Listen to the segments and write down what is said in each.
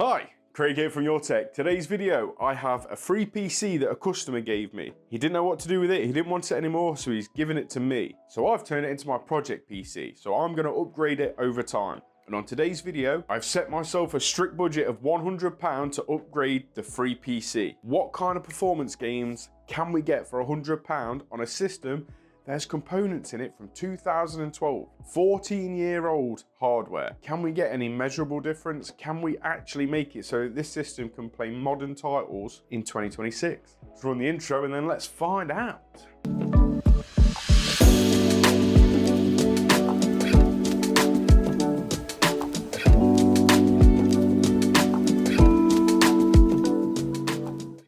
Hi, Craig here from Your Tech. Today's video, I have a free PC that a customer gave me. He didn't know what to do with it, he didn't want it anymore, so he's given it to me. So I've turned it into my project PC, so I'm gonna upgrade it over time. And on today's video, I've set myself a strict budget of £100 to upgrade the free PC. What kind of performance games can we get for £100 on a system there's components in it from 2012, 14-year-old hardware? Can we get any measurable difference? Can we actually make it so this system can play modern titles in 2026? Let's run the intro and then let's find out.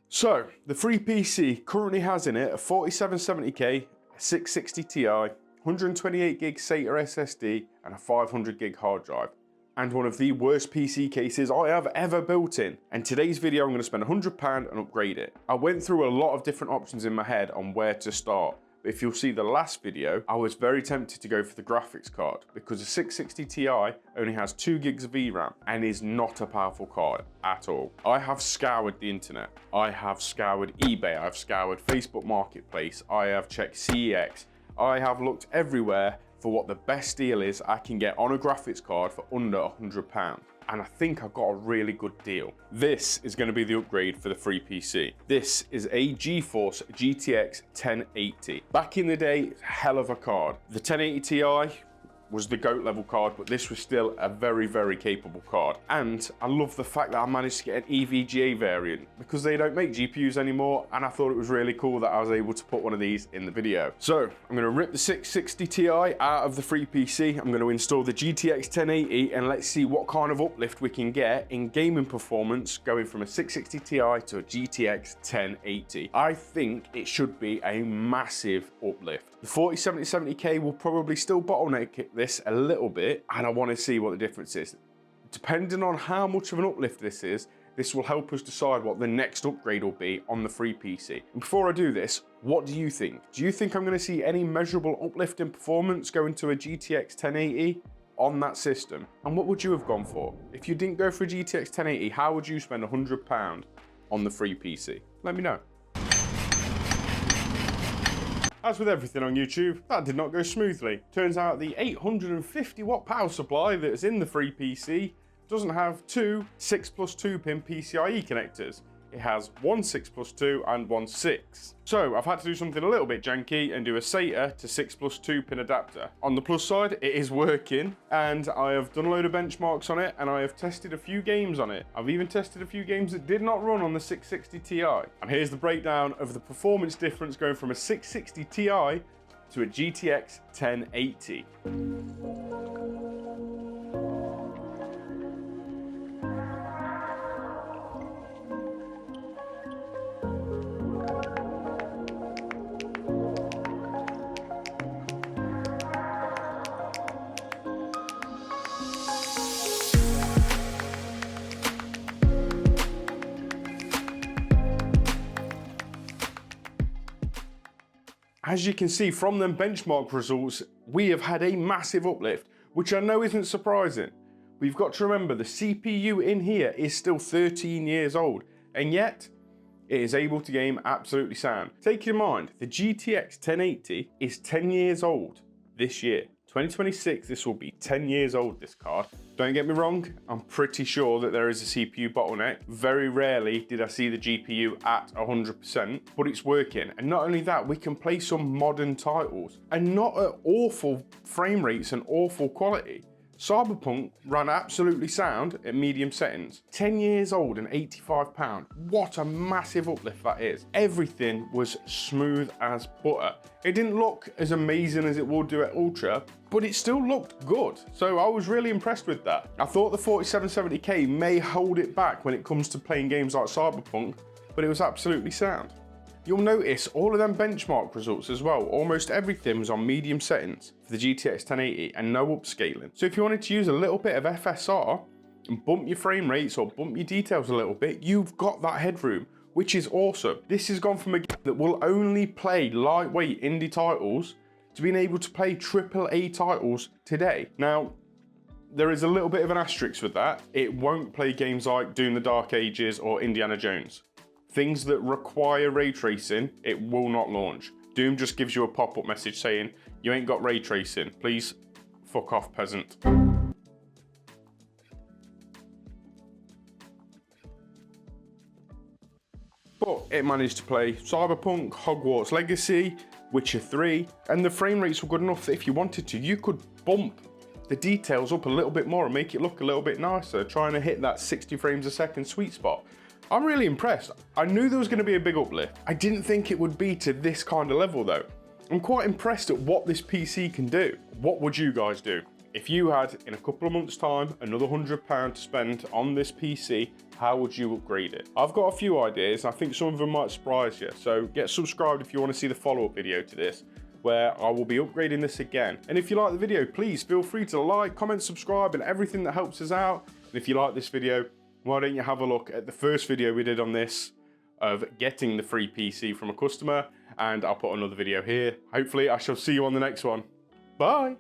So, the free PC currently has in it a 4770K, 660 Ti, 128 gig SATA SSD and a 500 gig hard drive, and one of the worst PC cases I have ever built in. And today's video I'm going to spend £100 and upgrade it. I went through a lot of different options in my head on where to start. But if you'll see the last video, I was very tempted to go for the graphics card because the 660 Ti only has 2 gigs of VRAM and is not a powerful card at all. I have scoured the internet. I have scoured eBay. I've scoured Facebook Marketplace. I have checked CEX. I have looked everywhere for what the best deal is I can get on a graphics card for under £100. And I think I've got a really good deal. This is going to be the upgrade for the free PC. This is a GeForce GTX 1080. Back in the day, hell of a card. The 1080 Ti was the GOAT level card, but this was still a very, very capable card. And I love the fact that I managed to get an EVGA variant because they don't make GPUs anymore, and I thought it was really cool that I was able to put one of these in the video. So I'm gonna rip the 660 Ti out of the free PC. I'm gonna install the GTX 1080 and let's see what kind of uplift we can get in gaming performance going from a 660 Ti to a GTX 1080. I think it should be a massive uplift. The 4070-70K will probably still bottleneck this a little bit, and I want to see what the difference is. Depending on how much of an uplift this is, this will help us decide what the next upgrade will be on the free PC. And before I do this, what do you think? Do you think I'm going to see any measurable uplift in performance going to a GTX 1080 on that system? And what would you have gone for? If you didn't go for a GTX 1080, how would you spend £100 on the free PC? Let me know. As with everything on YouTube, that did not go smoothly. Turns out the 850 watt power supply that is in the free PC doesn't have two 6+2 pin PCIe connectors. It has one 6+2 and one 6. So I've had to do something a little bit janky and do a SATA to 6+2 pin adapter. On the plus side, it is working, and I have done a load of benchmarks on it, and I have tested a few games on it. I've even tested a few games that did not run on the 660 Ti. And here's the breakdown of the performance difference going from a 660 Ti to a GTX 1080. As you can see from them benchmark results, we have had a massive uplift, which I know isn't surprising. But you've got to remember the CPU in here is still 13 years old, and yet it is able to game absolutely sound. Take in mind, the GTX 1080 is 10 years old this year. 2026, this will be 10 years old, this card. Don't get me wrong, I'm pretty sure that there is a CPU bottleneck. Very rarely did I see the GPU at 100%, but it's working. And not only that, we can play some modern titles and not at awful frame rates and awful quality. Cyberpunk ran absolutely sound at medium settings. 10 years old and £85. What a massive uplift that is. Everything was smooth as butter. It didn't look as amazing as it will do at Ultra, but it still looked good. So I was really impressed with that. I thought the 4770K may hold it back when it comes to playing games like Cyberpunk, but it was absolutely sound. You'll notice all of them benchmark results as well. Almost everything was on medium settings for the GTX 1080 and no upscaling. So if you wanted to use a little bit of FSR and bump your frame rates or bump your details a little bit, you've got that headroom, which is awesome. This has gone from a game that will only play lightweight indie titles to being able to play AAA titles today. Now, there is a little bit of an asterisk with that. It won't play games like Doom the Dark Ages or Indiana Jones. Things that require ray tracing, it will not launch. Doom just gives you a pop-up message saying, you ain't got ray tracing, please fuck off, peasant. But it managed to play Cyberpunk, Hogwarts Legacy, Witcher 3, and the frame rates were good enough that if you wanted to, you could bump the details up a little bit more and make it look a little bit nicer, trying to hit that 60 frames a second sweet spot. I'm really impressed. I knew there was going to be a big uplift. I didn't think it would be to this kind of level though. I'm quite impressed at what this PC can do. What would you guys do? If you had, in a couple of months' time, another £100 to spend on this PC, how would you upgrade it? I've got a few ideas. I think some of them might surprise you. So get subscribed if you want to see the follow-up video to this, where I will be upgrading this again. And if you like the video, please feel free to like, comment, subscribe, and everything that helps us out. And if you like this video, why don't you have a look at the first video we did on this of getting the free PC from a customer, and I'll put another video here. Hopefully I shall see you on the next one. Bye.